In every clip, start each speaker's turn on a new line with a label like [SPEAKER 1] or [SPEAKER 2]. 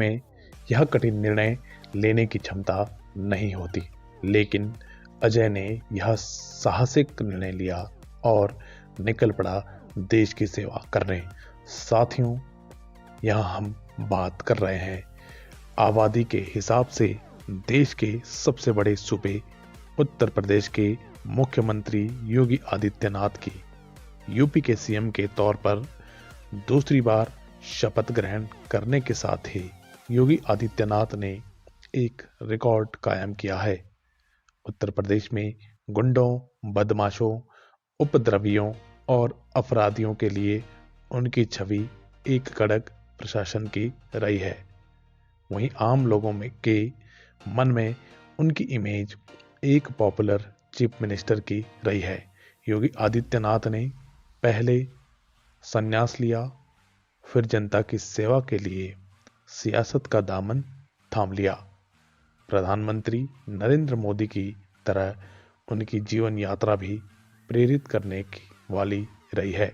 [SPEAKER 1] में यह कठिन निर्णय लेने की क्षमता नहीं होती, लेकिन अजय ने यह साहसिक निर्णय लिया और निकल पड़ा देश की सेवा करने। साथियों, यहाँ हम बात कर रहे हैं आबादी के हिसाब से देश के सबसे बड़े सूबे उत्तर प्रदेश के मुख्यमंत्री योगी आदित्यनाथ की। यूपी के सीएम के तौर पर दूसरी बार शपथ ग्रहण करने के साथ ही योगी आदित्यनाथ ने एक रिकॉर्ड कायम किया है। उत्तर प्रदेश में गुंडों, बदमाशों, उपद्रवियों और अपराधियों के लिए उनकी छवि एक कड़क प्रशासन की रही है। वहीं आम लोगों में के मन में उनकी इमेज एक पॉपुलर चीफ मिनिस्टर की रही है। योगी आदित्यनाथ ने पहले संन्यास लिया, फिर जनता की सेवा के लिए सियासत का दामन थाम लिया। प्रधानमंत्री नरेंद्र मोदी की तरह उनकी जीवन यात्रा भी प्रेरित करने वाली रही है।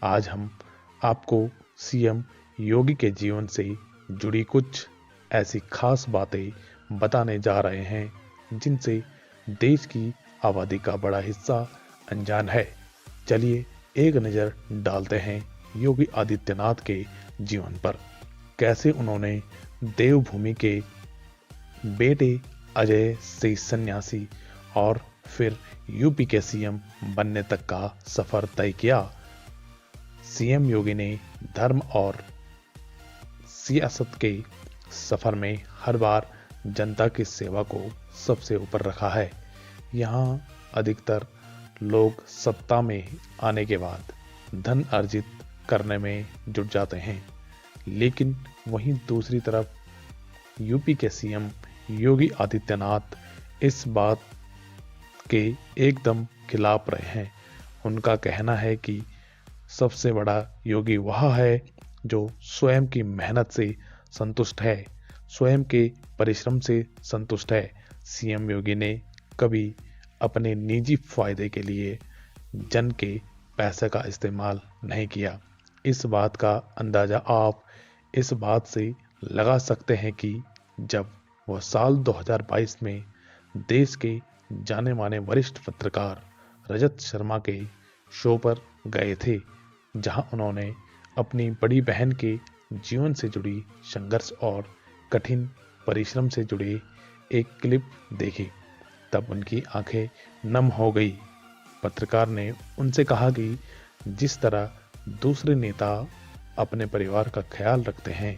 [SPEAKER 1] आज हम आपको सीएम योगी के जीवन से जुड़ी कुछ ऐसी खास बातें बताने जा रहे हैं जिनसे देश की आबादी का बड़ा हिस्सा अनजान है। चलिए एक नज़र डालते हैं योगी आदित्यनाथ के जीवन पर। कैसे उन्होंने देवभूमि के बेटे अजय से सन्यासी और फिर यूपी के सीएम बनने तक का सफर तय किया। सीएम योगी ने धर्म और सियासत के सफर में हर बार जनता की सेवा को सबसे ऊपर रखा है। यहाँ अधिकतर लोग सत्ता में आने के बाद धन अर्जित करने में जुट जाते हैं, लेकिन वहीं दूसरी तरफ यूपी के सीएम योगी आदित्यनाथ इस बात के एकदम खिलाफ रहे हैं। उनका कहना है कि सबसे बड़ा योगी वह है जो स्वयं की मेहनत से संतुष्ट है, स्वयं के परिश्रम से संतुष्ट है। सीएम योगी ने कभी अपने निजी फायदे के लिए जन के पैसे का इस्तेमाल नहीं किया। इस बात का अंदाजा आप इस बात से लगा सकते हैं कि जब वह साल 2022 में देश के जाने माने वरिष्ठ पत्रकार रजत शर्मा के शो पर गए थे, जहां उन्होंने अपनी बड़ी बहन के जीवन से जुड़ी संघर्ष और कठिन परिश्रम से जुड़ी एक क्लिप देखी। तब उनकी आंखें नम हो गई। पत्रकार ने उनसे कहा कि जिस तरह दूसरे नेता अपने परिवार का ख्याल रखते हैं,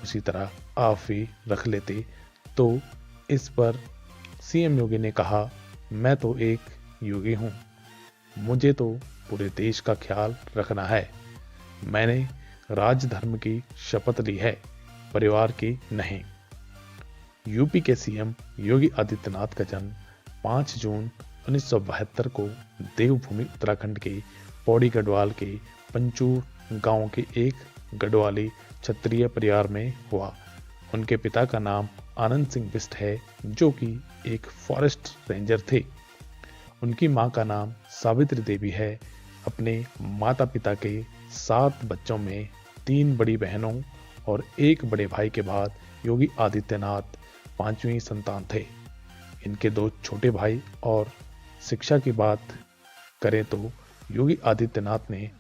[SPEAKER 1] उसी तरह आप भी रख लेते तो। इस पर सीएम योगी ने कहा, मैं तो एक योगी हूं, मुझे तो पूरे देश का ख्याल रखना है। मैंने राजधर्म की शपथ ली है, परिवार की नहीं। यूपी के सीएम योगी आदित्यनाथ का जन्म 5 जून 1972 को देवभूमि उत्तराखंड के पौड़ी गढ़वाल के पंचूर गांव के एक गढ़वाली क्षत्रिय परिवार में हुआ। उनके पिता का नाम आनंद सिंह बिष्ट है, जो कि एक फॉरेस्ट रेंजर थे। उनकी मां का नाम सावित्री देवी है। अपने माता पिता के 7 बच्चों में 3 बड़ी बहनों और 1 बड़े भाई के बाद योगी आदित्यनाथ 5वीं संतान थे। इनके 2 छोटे भाई और शिक्षा की बात करें तो योगी आदित्यनाथ ने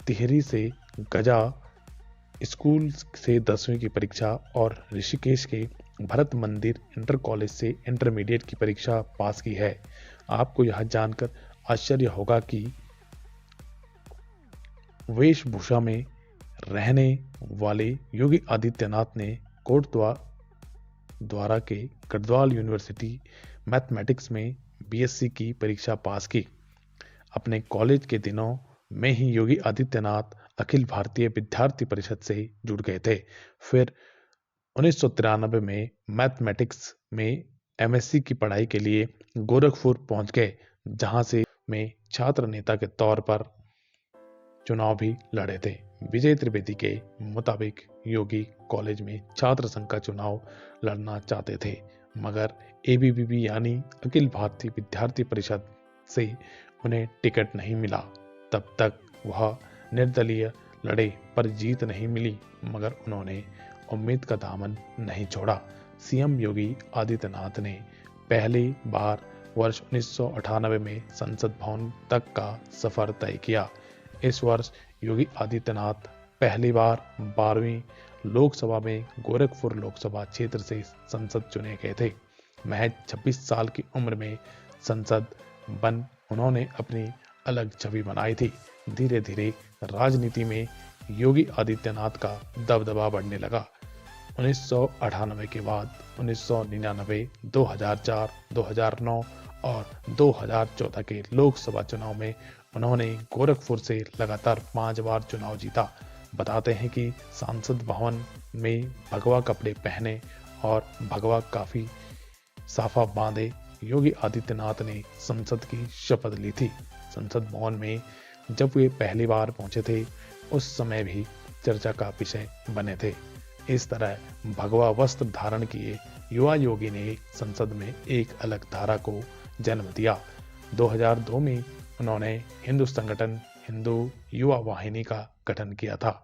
[SPEAKER 1] टिहरी से गजा स्कूल से 10वीं की परीक्षा और ऋषिकेश के भरत मंदिर इंटर कॉलेज से इंटरमीडिएट की परीक्षा पास की है। आपको यह जानकर आश्चर्य होगा कि वेशभूषा में रहने वाले योगी आदित्यनाथ ने कोटद्वार के गढ़वाल यूनिवर्सिटी मैथमेटिक्स में बीएससी की परीक्षा पास की। अपने कॉलेज के दिनों में ही योगी आदित्यनाथ अखिल भारतीय विद्यार्थी परिषद से जुड़ गए थे। फिर 1993 में मैथमेटिक्स में एमएससी की पढ़ाई के लिए गोरखपुर पहुंच गए, जहां से में छात्र नेता के तौर पर चुनाव भी लड़े थे। विजय त्रिवेदी के मुताबिक योगी कॉलेज में छात्र संघ का चुनाव लड़ना चाहते थे, मगर एबीवीपी यानी अखिल भारतीय विद्यार्थी परिषद से उन्हें टिकट नहीं मिला। तब तक वह निर्दलीय लड़े, पर जीत नहीं मिली, मगर उन्होंने उम्मीद का दामन नहीं छोड़ा। सीएम योगी आदित्यनाथ ने पहली बार वर्ष 1998 में संसद भवन तक का सफर तय किया। इस वर्ष योगी आदित्यनाथ पहली बार 12वीं लोकसभा में गोरखपुर लोकसभा क्षेत्र से संसद चुने गए थे। महज 26 साल की उम्र में संसद बन उन्होंने अपनी अलग छवि बनाई थी। धीरे धीरे राजनीति में योगी आदित्यनाथ का दबदबा बढ़ने लगा। 1998 के बाद 1999, 2004, 2009 और 2014 के लोकसभा चुनाव में उन्होंने गोरखपुर से लगातार 5 बार चुनाव जीता। बताते हैं कि संसद भवन में भगवा कपड़े पहने और भगवा काफी साफा बांधे योगी आदित्यनाथ ने संसद की शपथ ली थी। संसद भवन में जब वे पहली बार पहुंचे थे उस समय भी चर्चा का विषय बने थे। इस तरह भगवा वस्त्र धारण किए युवा योगी ने संसद में एक अलग धारा को जन्म दिया। 2002 में उन्होंने हिंदू संगठन हिंदू युवा वाहिनी का गठन किया था।